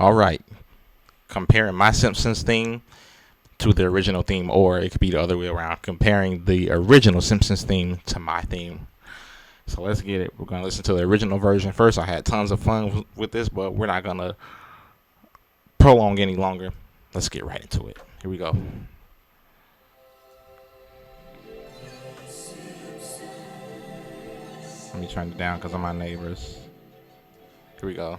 All right. Comparing my Simpsons theme to the original theme, or it could be the other way around, comparing the original Simpsons theme to my theme. So let's get it. We're going to listen to the original version first. I had tons of fun with this, but we're not going to prolong any longer. Let's get right into it. Here we go. Let me turn it down because of my neighbors. Here we go.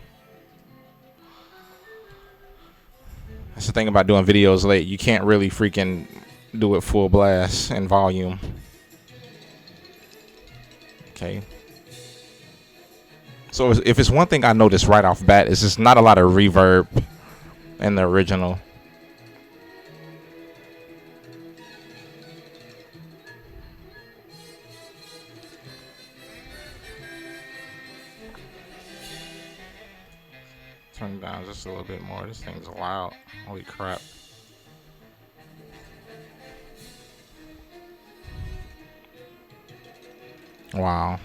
That's the thing about doing videos late. You can't really freaking do it full blast and volume. Okay. So if it's one thing I noticed right off bat, is just not a lot of reverb in the original. Turn it down just a little bit more. This thing's loud. Holy crap. Wow.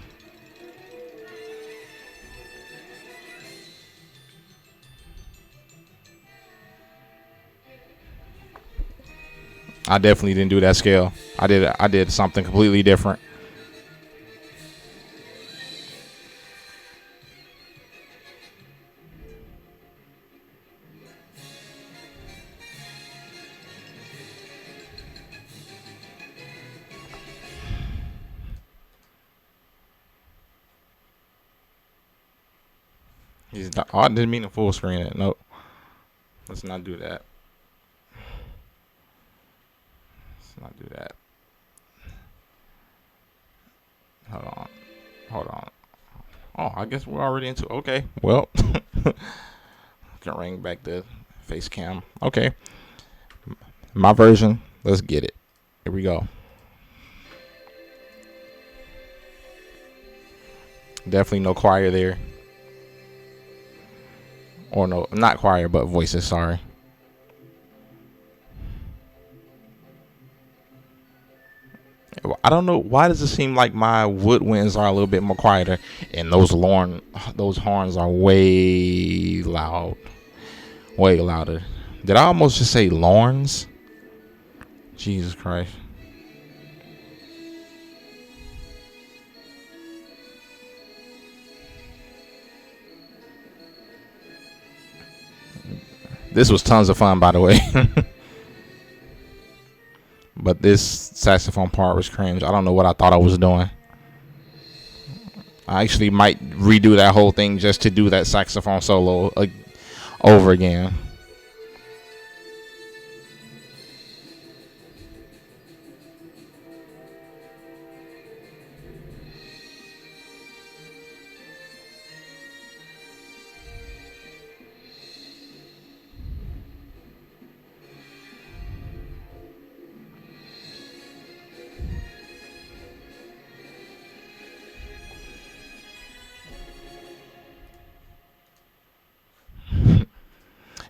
I definitely didn't do that scale. I did something completely different. Oh, I didn't mean to full screen it. Nope. Let's not do that. Let's not do that. Hold on. Oh, I guess we're already into. Okay. Well, can ring back the face cam. Okay. My version. Let's get it. Here we go. Definitely no choir there. Or no, not choir, but voices, sorry. I don't know, why does it seem like my woodwinds are a little bit more quieter and those horns are way loud. Way louder. Did I almost just say Lorns? Jesus Christ. This was tons of fun, by the way. But this saxophone part was cringe. I don't know what I thought I was doing. I actually might redo that whole thing just to do that saxophone solo over again.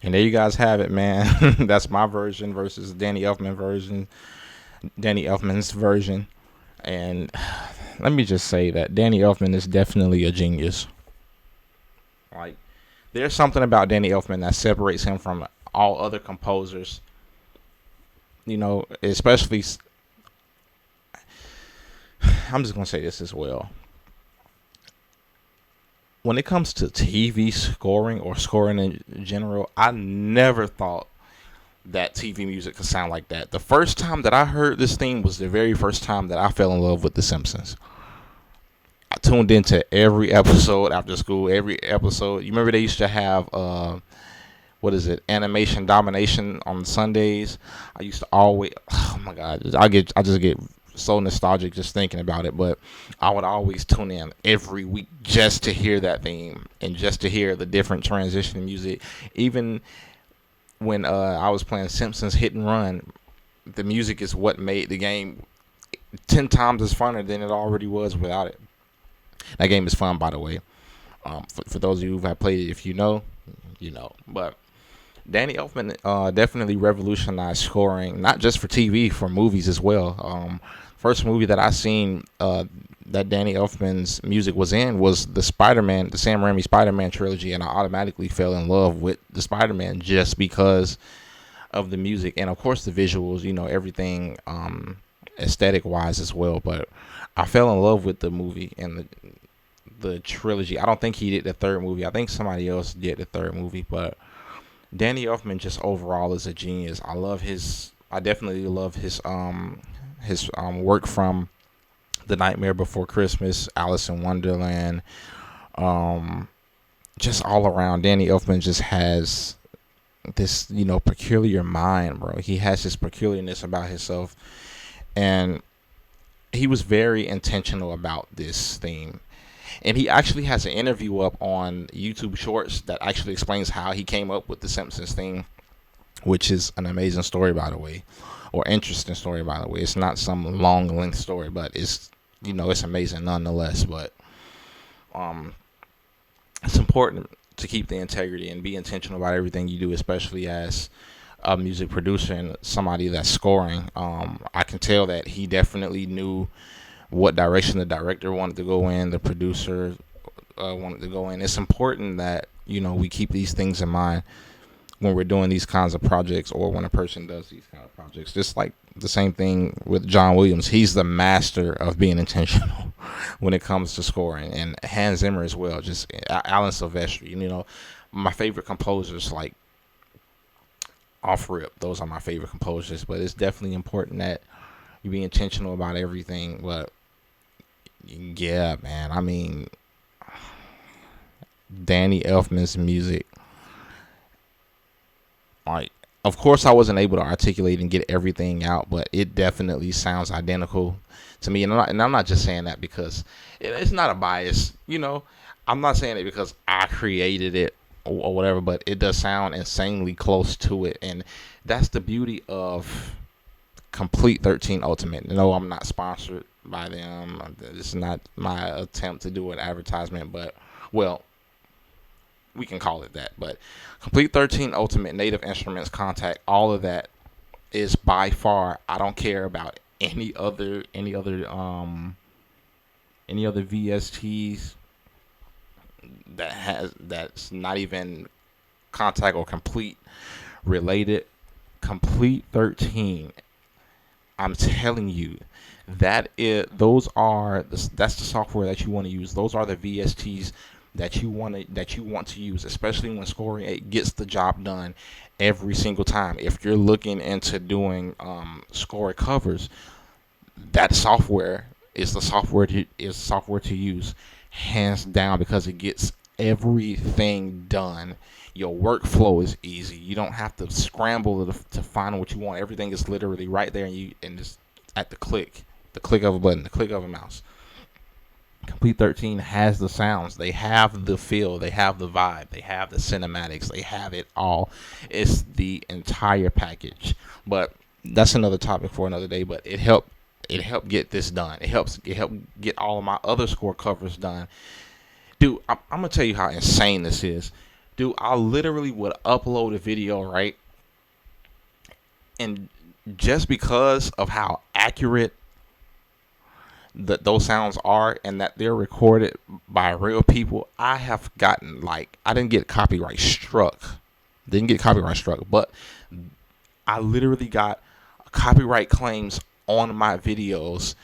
And there you guys have it, man. That's my version versus Danny Elfman's version. And let me just say that Danny Elfman is definitely a genius. Like, there's something about Danny Elfman that separates him from all other composers. You know, especially, I'm just going to say this as well. When it comes to TV scoring or scoring in general, I never thought that TV music could sound like that. The first time that I heard this theme was the very first time that I fell in love with The Simpsons. I tuned into every episode after school, every episode. You remember they used to have, Animation Domination on Sundays. I used to always, oh my God, I just get so nostalgic just thinking about it, but I would always tune in every week just to hear that theme and just to hear the different transition music. Even when I was playing Simpsons Hit and Run, the music is what made the game 10 times as funner than it already was without it. That game is fun, by the way. For those of you who have played it, if you know, you know. But Danny Elfman definitely revolutionized scoring, not just for TV, for movies as well. First movie that I seen that Danny Elfman's music was in was the Spider-Man, the Sam Raimi Spider-Man trilogy, and I automatically fell in love with the Spider-Man just because of the music and of course the visuals. Everything aesthetic wise as well. But I fell in love with the movie and the trilogy. I don't think he did the third movie. I think somebody else did the third movie, but Danny Elfman just overall is a genius. I definitely love his work from The Nightmare Before Christmas, Alice in Wonderland. Um, just all around, Danny Elfman just has this, peculiar mind, bro. He has this peculiarness about himself, and he was very intentional about this theme. And he actually has an interview up on YouTube Shorts that actually explains how he came up with the Simpsons theme, which is an amazing story, by the way, or interesting story, by the way. It's not some long length story, but it's amazing nonetheless. But it's important to keep the integrity and be intentional about everything you do, especially as a music producer and somebody that's scoring. I can tell that he definitely knew what direction the director wanted to go in, the producer wanted to go in. It's important that we keep these things in mind when we're doing these kinds of projects, or when a person does these kind of projects. Just like the same thing with John Williams, he's the master of being intentional when it comes to scoring, and Hans Zimmer as well. Just Alan Silvestri, my favorite composers, like off rip, those are my favorite composers. But it's definitely important that you be intentional about everything. But yeah, man, I mean, Danny Elfman's music, like, of course I wasn't able to articulate and get everything out, but it definitely sounds identical to me. And I'm not just saying that because it's not a bias, I'm not saying it because I created it or whatever, but it does sound insanely close to it. And that's the beauty of Complete 13 Ultimate. No, I'm not sponsored by them. This is not my attempt to do an advertisement, but, well, we can call it that. But Complete 13 Ultimate, Native Instruments, Contact, all of that is by far, I don't care about any other VSTs that's not even Contact or Complete related. Complete 13, I'm telling you, that's the software that you want to use. Those are the VSTs that you want to use, especially when scoring. It gets the job done every single time. If you're looking into doing score covers, that software is the software to use, hands down, because it gets everything done. Your workflow is easy. You don't have to scramble to find what you want. Everything is literally right there, and just at the click of a button, the click of a mouse. Complete 13 has the sounds, they have the feel, they have the vibe, they have the cinematics, they have it all. It's the entire package. But that's another topic for another day. But it helped get this done. It helped get all of my other score covers done. Dude, I'm gonna tell you how insane this is. Dude, I literally would upload a video, right? And just because of how accurate that those sounds are, and that they're recorded by real people, I have gotten, like, I didn't get copyright struck, but I literally got copyright claims on my videos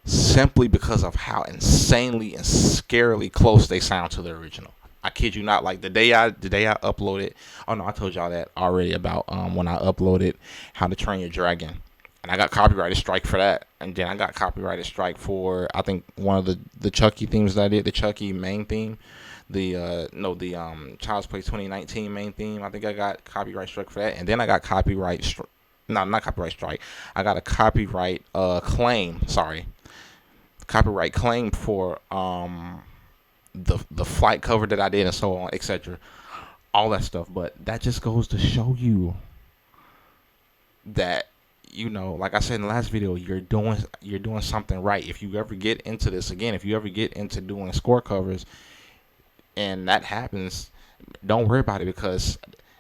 simply because of how insanely and scarily close they sound to the original. I kid you not. Like the day I uploaded, oh no, I told y'all that already about when I uploaded How to Train Your Dragon. And I got copyrighted strike for that. And then I got copyrighted strike for, I think, one of the Chucky themes that I did, the Chucky main theme. The Child's Play 2019 main theme. I think I got copyright strike for that. And then I got copyright not copyright strike. I got a copyright claim, copyright claim for the flight cover that I did, and so on, etc. All that stuff. But that just goes to show you that, like I said in the last video, you're doing something right. If you ever get into this again, if you ever get into doing score covers and that happens, don't worry about it, because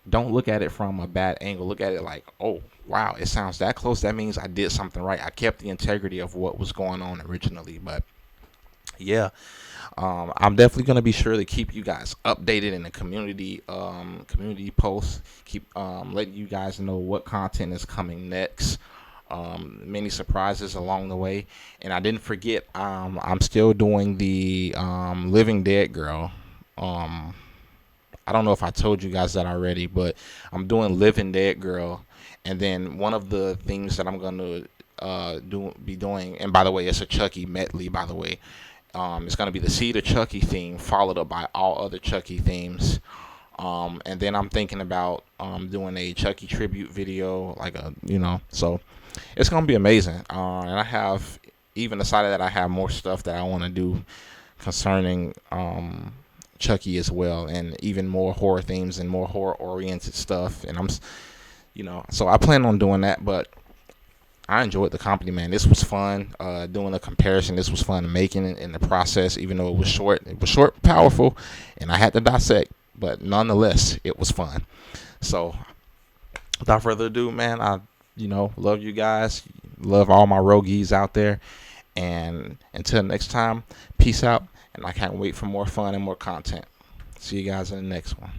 don't look at it from a bad angle. Look at it like, oh wow, it sounds that close, that means I did something right. I kept the integrity of what was going on originally. But Yeah, I'm definitely gonna be sure to keep you guys updated in the community posts. Keep letting you guys know what content is coming next. Many surprises along the way, and I didn't forget. I'm still doing the Living Dead Girl. Um, I don't know if I told you guys that already, but I'm doing Living Dead Girl, and then one of the things that I'm gonna be doing, and by the way, it's a Chucky medley. By the way, it's gonna be the Cedar Chucky theme, followed up by all other Chucky themes. And then I'm thinking about doing a Chucky tribute video, like so it's gonna be amazing. And I have even decided that I have more stuff that I want to do concerning Chucky as well, and even more horror themes and more horror oriented stuff. And so I plan on doing that. But I enjoyed the company, man. This was fun. Doing a comparison, this was fun making it in the process. Even though it was short, powerful, and I had to dissect. But nonetheless, it was fun. So without further ado, man, I love you guys. Love all my rogue-ees out there. And until next time, peace out. And I can't wait for more fun and more content. See you guys in the next one.